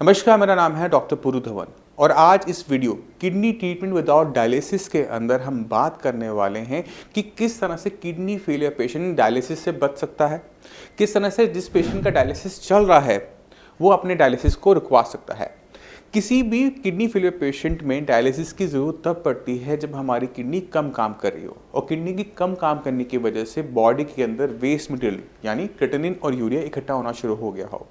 नमस्कार, मेरा नाम है डॉक्टर पुरु धवन और आज इस video kidney treatment without dialysis के अंदर हम बात करने वाले हैं कि किस तरह से किडनी फेलियर पेशेंट डायलिसिस से बच सकता है, किस तरह से जिस पेशेंट का डायलिसिस चल रहा है वो अपने डायलिसिस को रुकवा सकता है। किसी भी किडनी फेलियर पेशेंट में डायलिसिस की ज़रूरत तब पड़ती है जब हमारी किडनी कम काम कर रही हो और किडनी की कम काम करने की वजह से बॉडी के अंदर वेस्ट मटेरियल यानी क्रिएटिनिन और यूरिया इकट्ठा होना शुरू हो गया हो।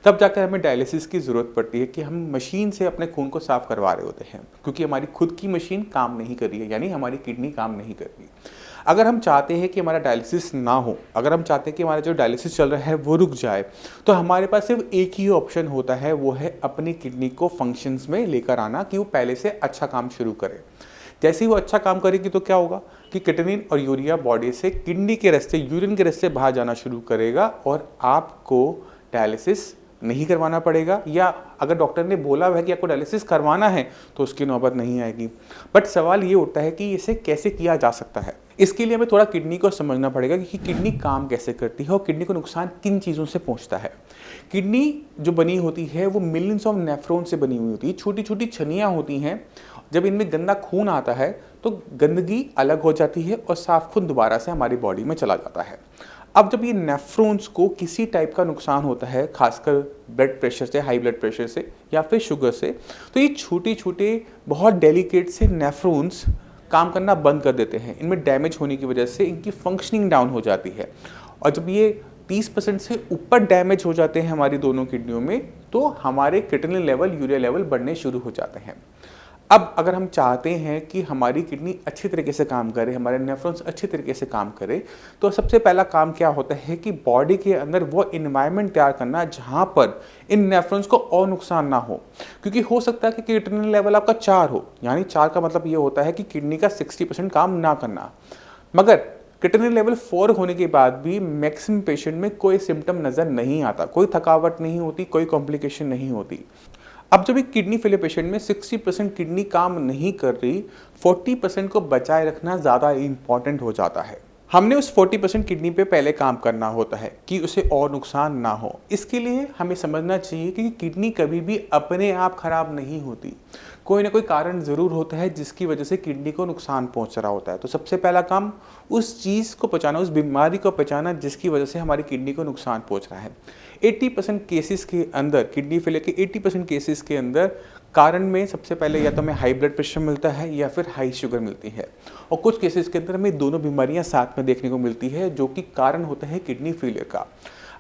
तब जाकर हमें डायलिसिस की ज़रूरत पड़ती है कि हम मशीन से अपने खून को साफ करवा रहे होते हैं क्योंकि हमारी खुद की मशीन काम नहीं कर रही है, यानी हमारी किडनी काम नहीं कर रही। अगर हम चाहते हैं कि हमारा डायलिसिस ना हो, अगर हम चाहते हैं कि हमारा जो डायलिसिस चल रहा है वो रुक जाए, तो हमारे पास सिर्फ एक ही ऑप्शन होता है, वो है अपनी किडनी को फंक्शंस में लेकर आना कि वो पहले से अच्छा काम शुरू करे। जैसे ही वो अच्छा काम करेगी तो क्या होगा कि क्रिएटिनिन और यूरिया बॉडी से किडनी के रास्ते, यूरिन के रास्ते बाहर जाना शुरू करेगा और आपको डायलिसिस नहीं करवाना पड़ेगा, या अगर डॉक्टर ने बोला है कि आपको डायलिसिस करवाना है तो उसकी नौबत नहीं आएगी। बट सवाल ये उठता है कि इसे कैसे किया जा सकता है। इसके लिए हमें थोड़ा किडनी को समझना पड़ेगा कि किडनी काम कैसे करती है और किडनी को नुकसान किन चीज़ों से पहुंचता है। किडनी जो बनी होती है वो मिलियंस ऑफ नेफ्रॉन से बनी हुई होती है, छोटी छोटी छनियाँ होती हैं। जब इनमें गंदा खून आता है तो गंदगी अलग हो जाती है और साफ खून दोबारा से हमारी बॉडी में चला जाता है। अब जब ये नेफ्रॉन्स को किसी टाइप का नुकसान होता है, खासकर ब्लड प्रेशर से, हाई ब्लड प्रेशर से या फिर शुगर से, तो ये छोटे छोटे बहुत डेलिकेट से नेफ्रॉन्स काम करना बंद कर देते हैं। इनमें डैमेज होने की वजह से इनकी फंक्शनिंग डाउन हो जाती है और जब ये 30% से ऊपर डैमेज हो जाते हैं हमारी दोनों किडनियों में, तो हमारे क्रिएटिनिन लेवल, यूरिया लेवल बढ़ने शुरू हो जाते हैं। अब अगर हम चाहते हैं कि हमारी किडनी अच्छी तरीके से काम करे, हमारे नेफ्रॉन्स अच्छी तरीके से काम करे, तो सबसे पहला काम क्या होता है कि बॉडी के अंदर वो इन्वायरमेंट तैयार करना जहाँ पर इन नेफ्रॉन्स को और नुकसान ना हो। क्योंकि हो सकता है कि क्रिएटिनिन लेवल आपका 4 हो, यानी 4 का मतलब ये होता है कि किडनी का 60% काम ना करना। मगर क्रिएटिनिन लेवल 4 होने के बाद भी मैक्सिमम पेशेंट में कोई सिम्टम नज़र नहीं आता, कोई थकावट नहीं होती, कोई कॉम्प्लिकेशन नहीं होती। अब जब एक किडनी फेलियर पेशेंट में 60% किडनी काम नहीं कर रही, 40% को बचाए रखना ज़्यादा इंपॉर्टेंट हो जाता है। हमने उस 40% किडनी पे पहले काम करना होता है कि उसे और नुकसान ना हो। इसके लिए हमें समझना चाहिए कि किडनी कभी भी अपने आप खराब नहीं होती, कोई ना कोई कारण ज़रूर होता है जिसकी वजह से किडनी को नुकसान पहुंच रहा होता है। तो सबसे पहला काम उस चीज़ को पहचाना, उस बीमारी को पहचाना जिसकी वजह से हमारी किडनी को नुकसान पहुंच रहा है। 80% केसेस के अंदर, किडनी फेलियर के 80% केसेस के अंदर कारण में सबसे पहले या तो हमें हाई ब्लड प्रेशर मिलता है या फिर हाई शुगर मिलती है, और कुछ केसेस के अंदर हमें दोनों बीमारियां साथ में देखने को मिलती है जो कि कारण होता है किडनी फेलियर का।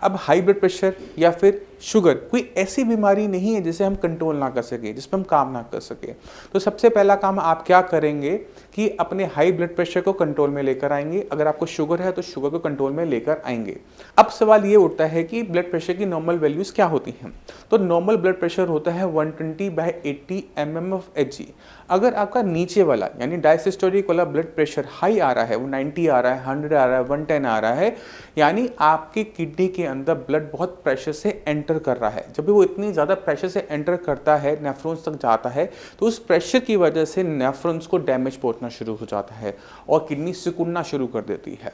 अब हाई ब्लड प्रेशर या फिर शुगर कोई ऐसी बीमारी नहीं है जिसे हम कंट्रोल ना कर सके, जिस पर हम काम ना कर सके। तो सबसे पहला काम आप क्या करेंगे कि अपने हाई ब्लड प्रेशर को कंट्रोल में लेकर आएंगे। अगर आपको शुगर है तो शुगर को कंट्रोल में लेकर आएंगे। अब सवाल ये उठता है कि ब्लड प्रेशर की नॉर्मल वैल्यूज़ क्या होती हैं। तो नॉर्मल ब्लड प्रेशर होता है 120/80 mm/Hg। अगर आपका नीचे वाला यानी डायसिस्टोलिक वाला ब्लड प्रेशर हाई आ रहा है, वो 90 आ रहा है, 100 आ रहा है, 110 आ रहा है, यानी आपकी किडनी के अंदर ब्लड बहुत प्रेशर से एंटर कर रहा है। जब भी वो इतनी ज़्यादा प्रेशर से एंटर करता है, नेफ्रॉन्स तक जाता है, तो उस प्रेशर की वजह से नेफ्रॉन्स को डैमेज पहुंचना शुरू हो जाता है और किडनी सिकुड़ना शुरू कर देती है।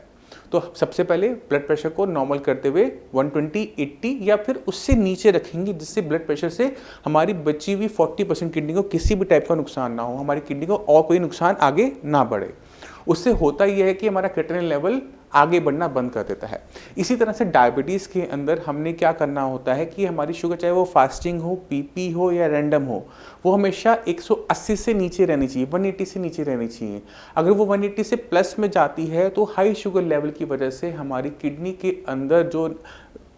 तो सबसे पहले ब्लड प्रेशर को नॉर्मल करते हुए 120/80 या फिर उससे नीचे रखेंगे, जिससे ब्लड प्रेशर से हमारी बची हुई 40% किडनी को किसी भी टाइप का नुकसान ना हो, हमारी किडनी को और कोई नुकसान आगे ना बढ़े। उससे होता यह है कि हमारा क्रिएटिनिन लेवल आगे बढ़ना बंद कर देता है। इसी तरह से डायबिटीज़ के अंदर हमने क्या करना होता है कि हमारी शुगर, चाहे वो फास्टिंग हो, पीपी हो या रैंडम हो, वो हमेशा 180 से नीचे रहनी चाहिए, 180 से नीचे रहनी चाहिए। अगर वो 180 से प्लस में जाती है तो हाई शुगर लेवल की वजह से हमारी किडनी के अंदर जो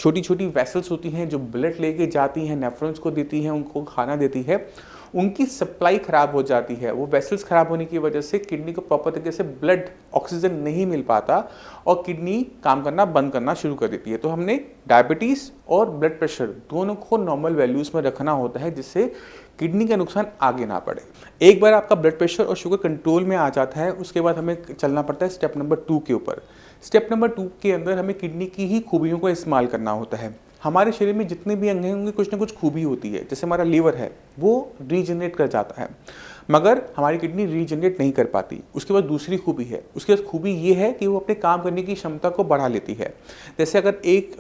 छोटी छोटी वेसल्स होती हैं जो ब्लड लेके जाती हैं, नेफ्रॉन्स को देती हैं, उनको खाना देती है, उनकी सप्लाई खराब हो जाती है। वो वेसल्स खराब होने की वजह से किडनी को प्रॉपर तरीके से ब्लड, ऑक्सीजन नहीं मिल पाता और किडनी काम करना बंद करना शुरू कर देती है। तो हमने डायबिटीज़ और ब्लड प्रेशर दोनों को नॉर्मल वैल्यूज़ में रखना होता है जिससे किडनी का नुकसान आगे ना पड़े। एक बार आपका ब्लड प्रेशर और शुगर कंट्रोल में आ जाता है, उसके बाद हमें चलना पड़ता है स्टेप नंबर 2 के ऊपर। स्टेप नंबर 2 के अंदर हमें किडनी की ही खूबियों को इस्तेमाल करना होता है। हमारे शरीर में जितने भी अंग हैं उनकी कुछ ना कुछ खूबी होती है। जैसे हमारा लीवर है, वो रीजनरेट कर जाता है, मगर हमारी किडनी रीजनरेट नहीं कर पाती। उसके बाद दूसरी खूबी है, उसके बाद खूबी ये है कि वो अपने काम करने की क्षमता को बढ़ा लेती है। जैसे अगर एक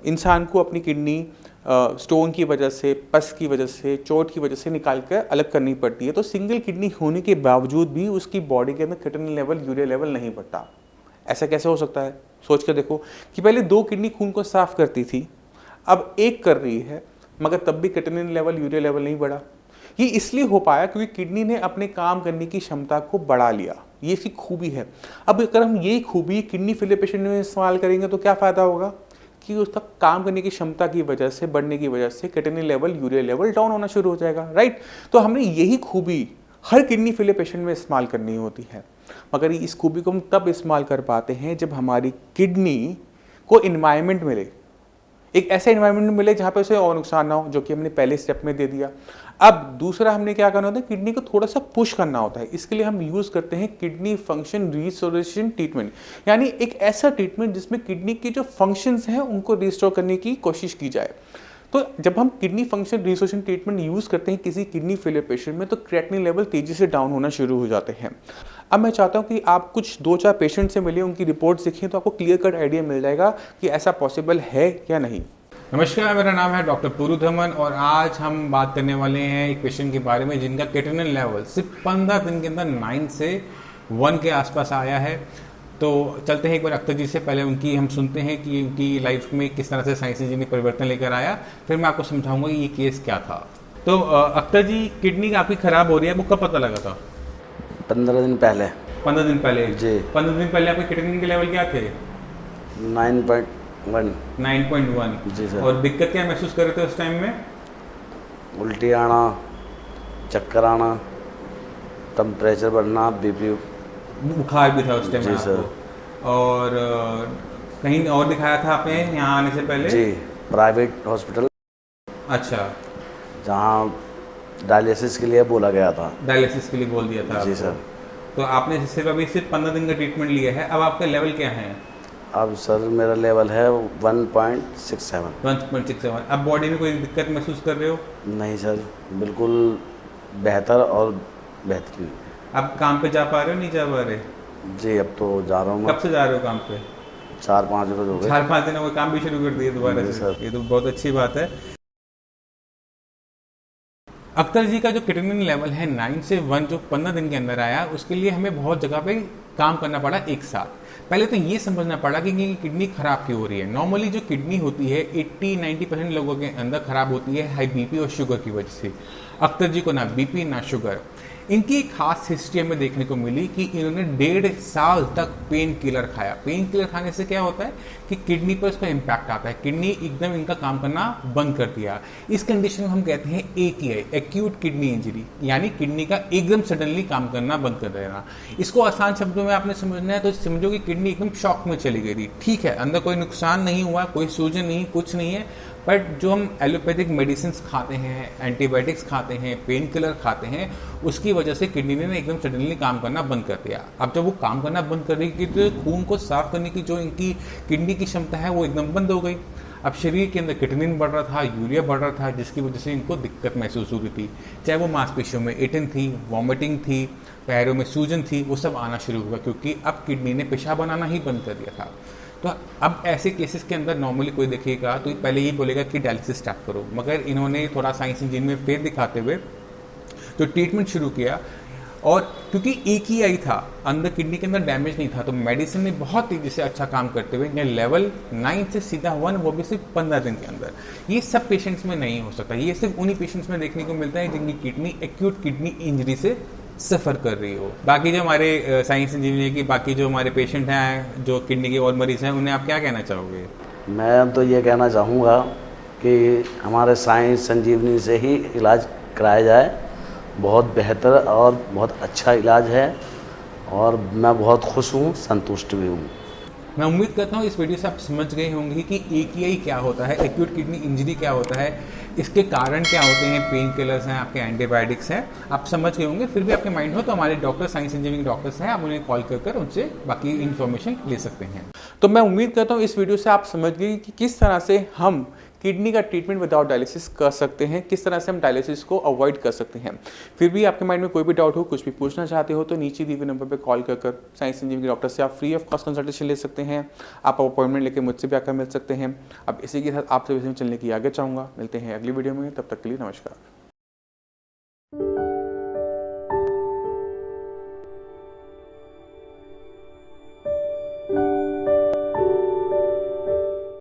इंसान को अपनी किडनी स्टोन की वजह से, पस की वजह से, चोट की वजह से निकाल कर अलग करनी पड़ती है। तो सिंगल किडनी होने के बावजूद भी उसकी बॉडी के अंदर क्रिएटिनिन लेवल, यूरिया लेवल नहीं बढ़ता। ऐसा कैसे हो सकता है? सोच कर देखो कि पहले 2 किडनी खून को साफ करती थी, अब 1 कर रही है, मगर तब भी क्रिएटिनिन लेवल, यूरिया लेवल नहीं बढ़ा। ये इसलिए हो पाया क्योंकि किडनी ने अपने काम करने की क्षमता को बढ़ा लिया। ये इसकी खूबी है। अब अगर हम यही खूबी किडनी फेलियर पेशेंट में इस्तेमाल करेंगे तो क्या फ़ायदा होगा कि उसका काम करने की क्षमता की वजह से, बढ़ने की वजह से creatinine level, urea level down होना शुरू हो जाएगा, राइट। तो हमने यही खूबी हर किडनी फेलियर पेशेंट में इस्तेमाल करनी होती है, मगर इस खूबी को हम तब इस्तेमाल कर पाते हैं जब हमारी किडनी को इन्वायरमेंट मिले, एक ऐसा इन्वायरमेंट मिले जहाँ पे उसे और नुकसान ना हो, जो कि हमने पहले स्टेप में दे दिया। अब दूसरा हमने क्या करना होता है, किडनी को थोड़ा सा पुश करना होता है। इसके लिए हम यूज़ करते हैं किडनी फंक्शन रिस्टोरेशन ट्रीटमेंट, यानी एक ऐसा ट्रीटमेंट जिसमें किडनी के जो फंक्शंस हैं उनको रिस्टोर करने की कोशिश की जाए। तो जब हम kidney function restoration treatment use करते हैं किसी किडनी फेलियर पेशेंट में, तो क्रिएटिनिन लेवल तेज़ी से डाउन होना शुरू हो जाते हैं। अब मैं चाहता हूं कि आप कुछ 2-4 पेशेंट से मिलिए, उनकी रिपोर्ट्स देखें, तो आपको क्लियर कट आइडिया मिल जाएगा कि ऐसा पॉसिबल है या नहीं। नमस्कार, मेरा नाम है डॉक्टर पुरुधवन और आज हम बात करने वाले हैं एक पेशेंट के बारे में जिनका क्रिएटिनिन लेवल सिर्फ 15 दिन के अंदर 9 से 1 के आसपास आया है। तो चलते हैं एक बार अख्तर जी से, पहले उनकी हम सुनते हैं कि उनकी लाइफ में किस तरह से साइंस इंजीनियरिंग परिवर्तन लेकर आया, फिर मैं आपको समझाऊंगा ये केस क्या था। तो अख्तर जी, किडनी आपकी खराब हो रही है, वो कब पता लगा था? 15 दिन पहले। 15 दिन पहले जी। 15 दिन पहले आपके क्रिएटिनिन के लेवल क्या थे? 9.1। 9.1। जी सर। और दिक्कत क्या महसूस कर रहे थे उस टाइम में? उल्टी आना, चक्कर आना, टेम्परेचर बढ़ना, बीपी, बुखार भी था उस टाइम जी आपको? सर। और कहीं और दिखाया था आपने यहाँ आने से पहले? जी, प्राइवेट हॉस्पिटल। अच्छा। जहाँ डायलिसिस के लिए बोला गया था। डायलिसिस के लिए बोल दिया था जी आपको। सर। तो आपने सिर्फ 15 दिन का ट्रीटमेंट लिया है, अब आपका लेवल क्या है? अब सर मेरा लेवल है 1.67। 1.67। अब बॉडी में कोई दिक्कत महसूस कर रहे हो? नहीं सर, बिल्कुल बेहतर और बेहतरीन। अब काम पे जा पा रहे हो, नहीं जा पा रहे? जी, अब तो जा रहा हूँ मैं। कब से जा रहे हो काम पे? 4-5 रोज हो गए। 4-5 दिन हो गए, काम भी शुरू कर दिए दोबारा जी से? सर। ये तो बहुत अच्छी बात है। अख्तर जी का जो क्रिएटिनिन लेवल है 9 से 1 जो 15 दिन के अंदर आया, उसके लिए हमें बहुत जगह पे काम करना पड़ा एक साथ। पहले तो ये समझना पड़ा कि किडनी खराब क्यों हो रही है। नॉर्मली जो किडनी होती है 80-90% लोगों के अंदर खराब होती है हाई बीपी और शुगर की वजह से। अख्तर जी को ना बीपी ना शुगर। इनकी एक खास हिस्ट्री हमें देखने को मिली कि इन्होंने 1.5 साल तक पेन किलर खाया। पेन किलर खाने से क्या होता है कि किडनी पर उसका इम्पैक्ट आता है, किडनी एकदम इनका काम करना बंद कर दिया। इस कंडीशन को हम कहते हैं AKI, एक्यूट किडनी इंजरी, यानी किडनी का एकदम सडनली काम करना बंद कर देना। इसको आसान शब्दों में आपने समझना है तो समझो कि किडनी एकदम शॉक में चली गई थी। ठीक है, अंदर कोई नुकसान नहीं हुआ, कोई सूजन नहीं, कुछ नहीं है, बट जो हम एलोपैथिक मेडिसिन खाते हैं, एंटीबायोटिक्स खाते हैं, पेन किलर खाते हैं, उसकी वजह से किडनी ने एकदम सडनली काम करना बंद कर दिया। अब जब वो काम करना बंद कर देगी तो खून को साफ करने की जो इनकी किडनी की क्षमता है वो एकदम बंद हो गई। अब शरीर के अंदर क्रिएटिनिन बढ़ रहा था, यूरिया बढ़ रहा था, जिसकी वजह से इनको दिक्कत महसूस हो रही थी। चाहे वो मांसपेशियों में एटन थी, वॉमिटिंग थी, पैरों में सूजन थी, वो सब आना शुरू हुआ क्योंकि अब किडनी ने पेशाब बनाना ही बंद कर दिया था। तो अब ऐसे केसेस के अंदर नॉर्मली कोई देखेगा तो पहले ही बोलेगा कि डायलिसिस स्टार्ट करो, मगर इन्होंने थोड़ा साइंस इंजीनियरिंग में फेर दिखाते हुए तो ट्रीटमेंट शुरू किया। और क्योंकि एक ही आई था, अंदर किडनी के अंदर डैमेज नहीं था, तो मेडिसिन ने बहुत तेजी से अच्छा काम करते हुए लेवल 9 से सीधा 1, वो भी सिर्फ 15 दिन के अंदर। ये सब पेशेंट्स में नहीं हो सकता, ये सिर्फ उन्हीं पेशेंट्स में देखने को मिलता है जिनकी किडनी एक्यूट किडनी इंजरी से सफ़र कर रही हो। बाकी जो हमारे साइंस इंजीनियर की बाकी जो हमारे पेशेंट हैं, जो किडनी के और मरीज हैं, उन्हें आप क्या कहना चाहोगे? मैं तो ये कहना चाहूँगा कि हमारे साइंस संजीवनी से ही इलाज कराया जाए। बहुत बेहतर और बहुत अच्छा इलाज है और मैं बहुत खुश हूँ, संतुष्ट भी हूँ। मैं उम्मीद करता हूँ इस वीडियो से आप समझ गए होंगे कि AKI क्या होता है, एक्यूट किडनी इंजरी क्या होता है, इसके कारण क्या होते हैं, पेन किलर्स हैं, आपके एंटीबायोटिक्स हैं, आप समझ गए होंगे। फिर भी आपके माइंड हो तो हमारे डॉक्टर, साइंस इंजीनियरिंग डॉक्टर्स हैं, आप उन्हें कॉल कर उनसे बाकी इन्फॉर्मेशन ले सकते हैं। तो मैं उम्मीद करता हूँ इस वीडियो से आप समझ गए कि किस तरह से हम किडनी का ट्रीटमेंट विदाउट डायलिसिस कर सकते हैं, किस तरह से हम डायलिसिस को अवॉइड कर सकते हैं। फिर भी आपके माइंड में कोई भी डाउट हो, कुछ भी पूछना चाहते हो तो नीचे दिए हुए नंबर पर कॉल कर साई संजीवनी डॉक्टर से आप फ्री ऑफ कॉस्ट कंसल्टेशन ले सकते हैं। आप अपॉइंटमेंट लेकर मुझसे भी आकर मिल सकते हैं। अब इसी के साथ आपसे चलने की आगे चाहूँगा। मिलते हैं अगली वीडियो में, तब तक के लिए नमस्कार।